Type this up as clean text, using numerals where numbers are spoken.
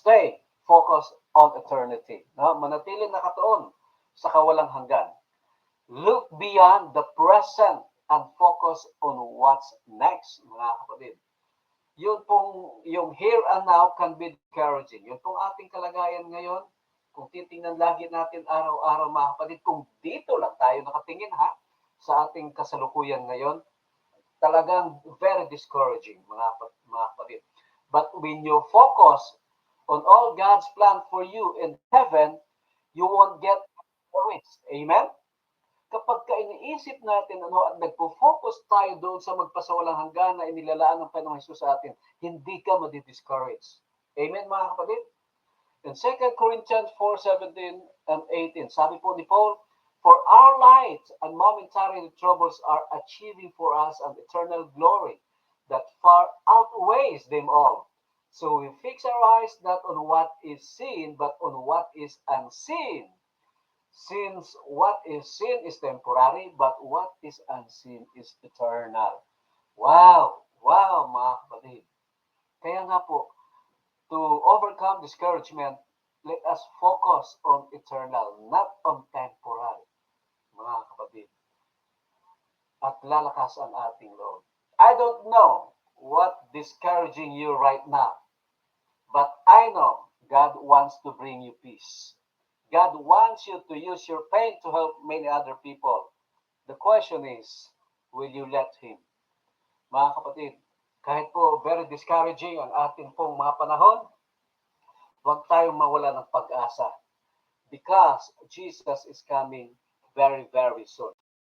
Stay focused on eternity. No? Manatiling nakatuon sa kawalang hanggan. Look beyond the present and focus on what's next, mga kapatid. Yun pong, yung here and now can be discouraging. Yun pong ating kalagayan ngayon, kung titingnan lagi natin araw-araw, mga kapatid, kung dito lang tayo nakatingin sa ating kasalukuyan ngayon, talagang very discouraging, mga kapatid. But when you focus on all God's plan for you in heaven, you won't get discouraged. Amen? Kapag iniisip natin at nagpo-focus tayo doon sa magpasawalang hanggan na inilalaan ng Panginoong Hesus sa atin, hindi ka madi-discourage. Amen, mga kapatid? In 2 Corinthians 4:17 and 18, sabi po ni Paul, for our light and momentary troubles are achieving for us an eternal glory that far outweighs them all. So we fix our eyes not on what is seen, but on what is unseen. Since what is seen is temporary, but what is unseen is eternal. Wow! Wow, mga kapatid. Kaya nga po, to overcome discouragement, let us focus on eternal, not on temporal, mga kapatid. At lalakas ang ating loob. I don't know what discouraging you right now, but I know God wants to bring you peace. God wants you to use your pain to help many other people. The question is, will you let Him? Mga kapatid, kahit po very discouraging ang ating pong mga panahon, huwag tayong mawala ng pag-asa because Jesus is coming very, very soon.